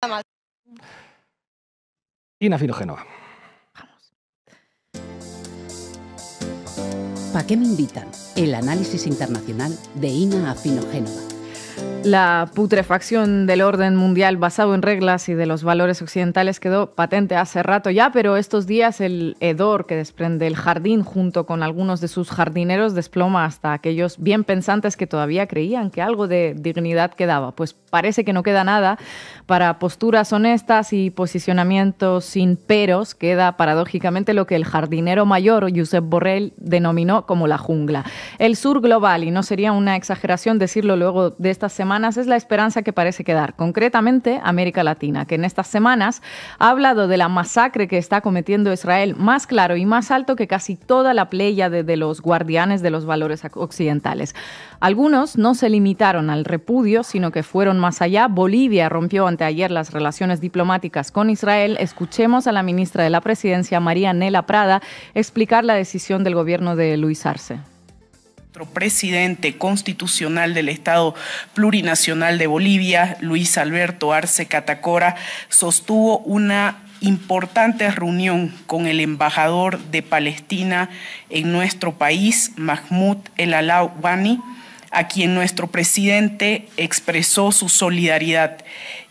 más. Ina Finogénova. ¿Para qué me invitan? El análisis internacional de Ina Finogénova. La putrefacción del orden mundial basado en reglas y de los valores occidentales quedó patente hace rato ya, pero estos días el hedor que desprende el jardín junto con algunos de sus jardineros desploma hasta aquellos bien pensantes que todavía creían que algo de dignidad quedaba. Pues parece que no queda nada. Para posturas honestas y posicionamientos sin peros queda paradójicamente lo que el jardinero mayor Josep Borrell denominó como la jungla. El sur global, y no sería una exageración decirlo luego de estas semanas, es la esperanza que parece quedar. Concretamente, América Latina, que en estas semanas ha hablado de la masacre que está cometiendo Israel más claro y más alto que casi toda la pléyade de los guardianes de los valores occidentales. Algunos no se limitaron al repudio, sino que fueron más allá. Bolivia rompió anteayer las relaciones diplomáticas con Israel. Escuchemos a la ministra de la Presidencia, María Nela Prada, explicar la decisión del gobierno de Luis Arce. Nuestro presidente constitucional del Estado Plurinacional de Bolivia, Luis Alberto Arce Catacora, sostuvo una importante reunión con el embajador de Palestina en nuestro país, Mahmoud El Alawani, a quien nuestro presidente expresó su solidaridad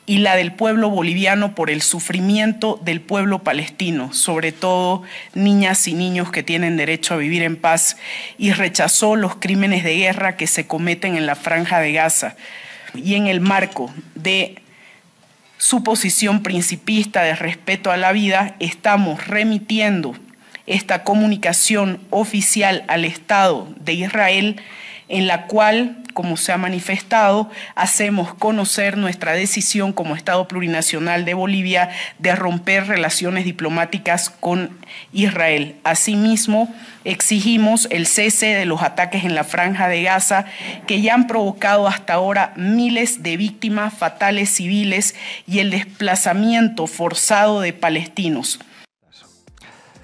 y la del pueblo boliviano por el sufrimiento del pueblo palestino, sobre todo niñas y niños que tienen derecho a vivir en paz, y rechazó los crímenes de guerra que se cometen en la Franja de Gaza. Y en el marco de su posición principista de respeto a la vida, estamos remitiendo esta comunicación oficial al Estado de Israel, en la cual, como se ha manifestado, hacemos conocer nuestra decisión como Estado Plurinacional de Bolivia de romper relaciones diplomáticas con Israel. Asimismo, exigimos el cese de los ataques en la Franja de Gaza, que ya han provocado hasta ahora miles de víctimas fatales civiles y el desplazamiento forzado de palestinos.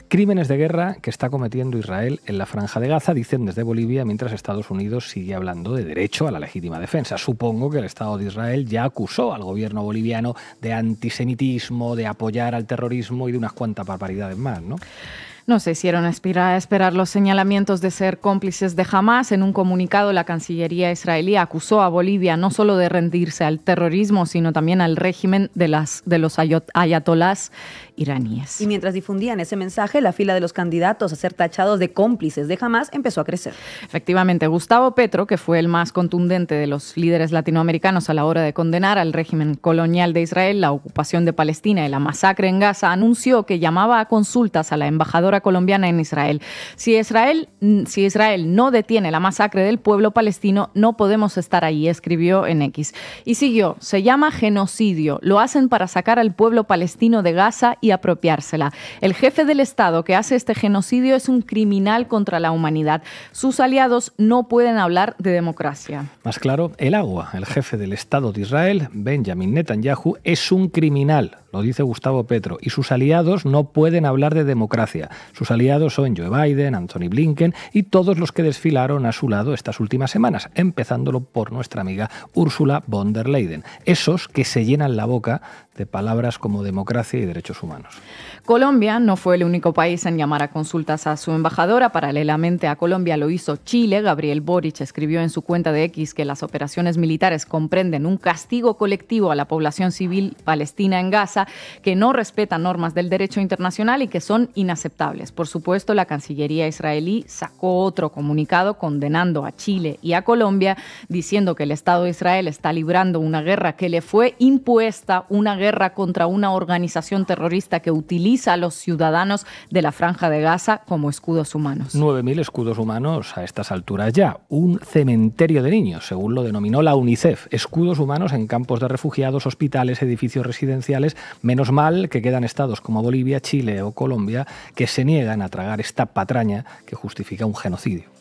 Crímenes de guerra que está cometiendo Israel en la Franja de Gaza, dicen desde Bolivia, mientras Estados Unidos sigue hablando de derecho a la legítima defensa. Supongo que el Estado de Israel ya acusó al gobierno boliviano de antisemitismo, de apoyar al terrorismo y de unas cuantas barbaridades más, ¿no? No se hicieron esperar los señalamientos de ser cómplices de Hamás. En un comunicado, la Cancillería israelí acusó a Bolivia no solo de rendirse al terrorismo, sino también al régimen de los ayatolás iraníes. Y mientras difundían ese mensaje, la fila de los candidatos a ser tachados de cómplices de Hamás empezó a crecer. Efectivamente, Gustavo Petro, que fue el más contundente de los líderes latinoamericanos a la hora de condenar al régimen colonial de Israel, la ocupación de Palestina y la masacre en Gaza, anunció que llamaba a consultas a la embajadora colombiana en Israel. Si Israel no detiene la masacre del pueblo palestino, no podemos estar ahí, escribió en X. Y siguió: se llama genocidio, lo hacen para sacar al pueblo palestino de Gaza y apropiársela. El jefe del Estado que hace este genocidio es un criminal contra la humanidad. Sus aliados no pueden hablar de democracia. Más claro, el agua. El jefe del Estado de Israel, Benjamin Netanyahu, es un criminal. Lo dice Gustavo Petro, y sus aliados no pueden hablar de democracia. Sus aliados son Joe Biden, Anthony Blinken y todos los que desfilaron a su lado estas últimas semanas, empezándolo por nuestra amiga Ursula von der Leyen. Esos que se llenan la boca de palabras como democracia y derechos humanos. Colombia no fue el único país en llamar a consultas a su embajadora. Paralelamente a Colombia lo hizo Chile. Gabriel Boric escribió en su cuenta de X que las operaciones militares comprenden un castigo colectivo a la población civil palestina en Gaza, que no respeta normas del derecho internacional y que son inaceptables. Por supuesto, la Cancillería israelí sacó otro comunicado condenando a Chile y a Colombia, diciendo que el Estado de Israel está librando una guerra que le fue impuesta, una guerra contra una organización terrorista que utiliza a los ciudadanos de la Franja de Gaza como escudos humanos. 9.000 escudos humanos a estas alturas ya. Un cementerio de niños, según lo denominó la UNICEF. Escudos humanos en campos de refugiados, hospitales, edificios residenciales. Menos mal que quedan estados como Bolivia, Chile o Colombia que se niegan a tragar esta patraña que justifica un genocidio.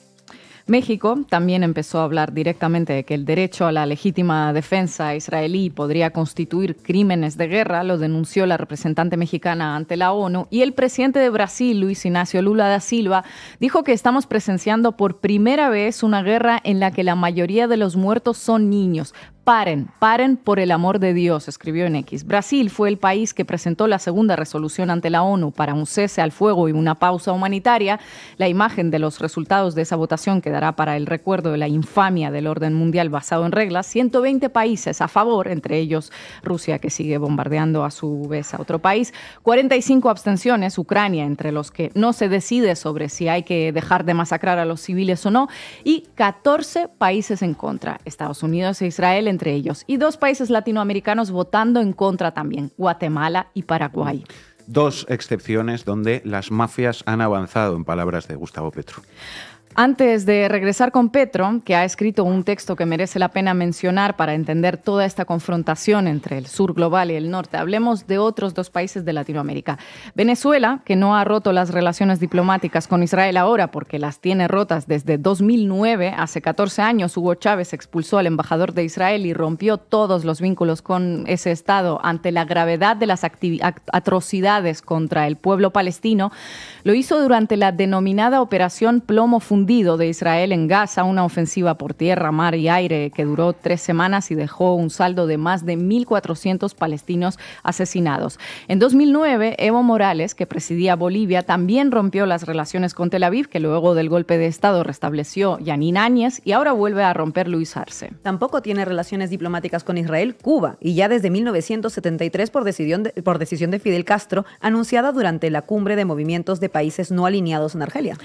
México también empezó a hablar directamente de que el derecho a la legítima defensa israelí podría constituir crímenes de guerra. Lo denunció la representante mexicana ante la ONU. Y el presidente de Brasil, Luis Inácio Lula da Silva, dijo que estamos presenciando por primera vez una guerra en la que la mayoría de los muertos son niños. Paren por el amor de Dios, escribió en X. Brasil fue el país que presentó la segunda resolución ante la ONU para un cese al fuego y una pausa humanitaria. La imagen de los resultados de esa votación quedará para el recuerdo de la infamia del orden mundial basado en reglas. 120 países a favor, entre ellos Rusia, que sigue bombardeando a su vez a otro país. 45 abstenciones, Ucrania, entre los que no se decide sobre si hay que dejar de masacrar a los civiles o no. Y 14 países en contra, Estados Unidos e Israel entre ellos, y 2 países latinoamericanos votando en contra también, Guatemala y Paraguay. 2 excepciones donde las mafias han avanzado, en palabras de Gustavo Petro. Antes de regresar con Petro, que ha escrito un texto que merece la pena mencionar para entender toda esta confrontación entre el sur global y el norte, hablemos de otros 2 países de Latinoamérica. Venezuela, que no ha roto las relaciones diplomáticas con Israel ahora porque las tiene rotas desde 2009, hace 14 años Hugo Chávez expulsó al embajador de Israel y rompió todos los vínculos con ese Estado ante la gravedad de las atrocidades contra el pueblo palestino. Lo hizo durante la denominada Operación Plomo Fundido de Israel en Gaza, una ofensiva por tierra, mar y aire que duró 3 semanas y dejó un saldo de más de 1.400 palestinos asesinados. En 2009, Evo Morales, que presidía Bolivia, también rompió las relaciones con Tel Aviv, que luego del golpe de Estado restableció Yanín Áñez, y ahora vuelve a romper Luis Arce. Tampoco tiene relaciones diplomáticas con Israel, Cuba, y ya desde 1973 por decisión de Fidel Castro, anunciada durante la cumbre de movimientos de países no alineados en Argelia.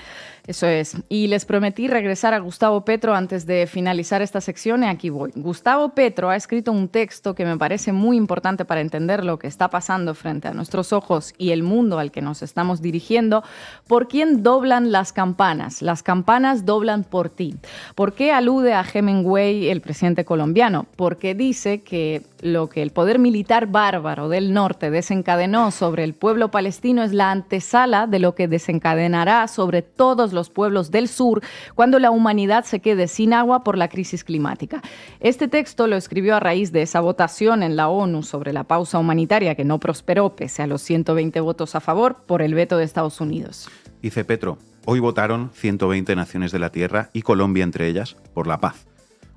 Eso es. Y les prometí regresar a Gustavo Petro antes de finalizar esta sección y aquí voy. Gustavo Petro ha escrito un texto que me parece muy importante para entender lo que está pasando frente a nuestros ojos y el mundo al que nos estamos dirigiendo. ¿Por quién doblan las campanas? Las campanas doblan por ti. ¿Por qué alude a Hemingway, el presidente colombiano? Porque dice que lo que el poder militar bárbaro del norte desencadenó sobre el pueblo palestino es la antesala de lo que desencadenará sobre todos los pueblos del sur cuando la humanidad se quede sin agua por la crisis climática. Este texto lo escribió a raíz de esa votación en la ONU sobre la pausa humanitaria que no prosperó pese a los 120 votos a favor por el veto de Estados Unidos. Dice Petro, hoy votaron 120 naciones de la Tierra y Colombia entre ellas por la paz.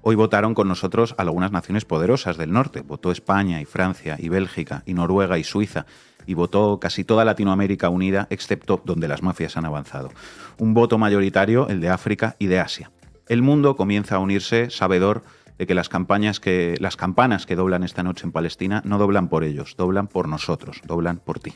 Hoy votaron con nosotros algunas naciones poderosas del norte. Votó España y Francia y Bélgica y Noruega y Suiza. Y votó casi toda Latinoamérica unida, excepto donde las mafias han avanzado. Un voto mayoritario, el de África y de Asia. El mundo comienza a unirse, sabedor de que las campanas que doblan esta noche en Palestina no doblan por ellos, doblan por nosotros, doblan por ti.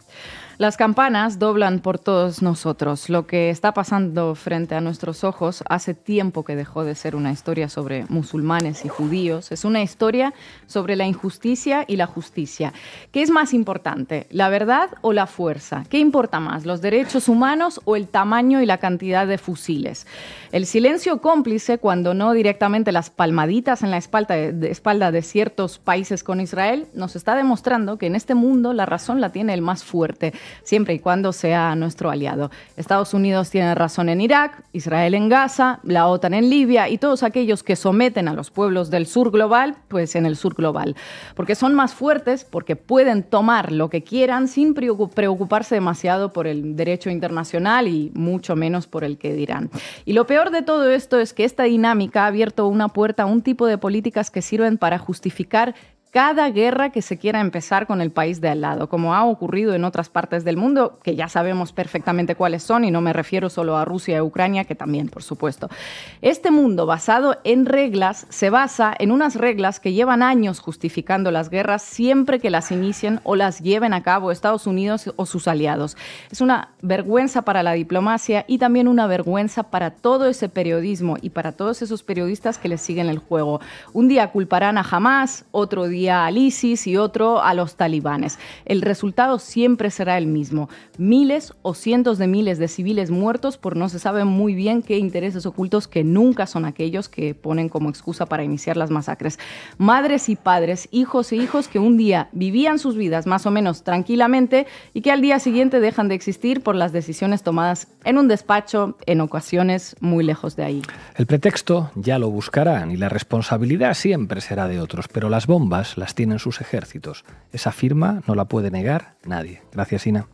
Las campanas doblan por todos nosotros. Lo que está pasando frente a nuestros ojos hace tiempo que dejó de ser una historia sobre musulmanes y judíos. Es una historia sobre la injusticia y la justicia. ¿Qué es más importante, la verdad o la fuerza? ¿Qué importa más, los derechos humanos o el tamaño y la cantidad de fusiles? El silencio cómplice, cuando no directamente las palmaditas en la espalda de ciertos países con Israel, nos está demostrando que en este mundo la razón la tiene el más fuerte, siempre y cuando sea nuestro aliado. Estados Unidos tiene razón en Irak, Israel en Gaza, la OTAN en Libia y todos aquellos que someten a los pueblos del sur global, pues en el sur global. Porque son más fuertes, porque pueden tomar lo que quieran sin preocuparse demasiado por el derecho internacional y mucho menos por el que dirán. Y lo peor de todo esto es que esta dinámica ha abierto una puerta a un tipo de políticas que sirven para justificar cada guerra que se quiera empezar con el país de al lado, como ha ocurrido en otras partes del mundo, que ya sabemos perfectamente cuáles son, y no me refiero solo a Rusia y Ucrania, que también, por supuesto. Este mundo basado en reglas se basa en unas reglas que llevan años justificando las guerras siempre que las inicien o las lleven a cabo Estados Unidos o sus aliados. Es una vergüenza para la diplomacia y también una vergüenza para todo ese periodismo y para todos esos periodistas que les siguen el juego. Un día culparán a Hamás, otro día al ISIS y otro a los talibanes. El resultado siempre será el mismo. Miles o cientos de miles de civiles muertos por no se sabe muy bien qué intereses ocultos que nunca son aquellos que ponen como excusa para iniciar las masacres. Madres y padres, hijos e hijos que un día vivían sus vidas más o menos tranquilamente y que al día siguiente dejan de existir por las decisiones tomadas en un despacho, en ocasiones muy lejos de ahí. El pretexto ya lo buscarán y la responsabilidad siempre será de otros, pero las bombas las tienen sus ejércitos. Esa firma no la puede negar nadie. Gracias, Ina.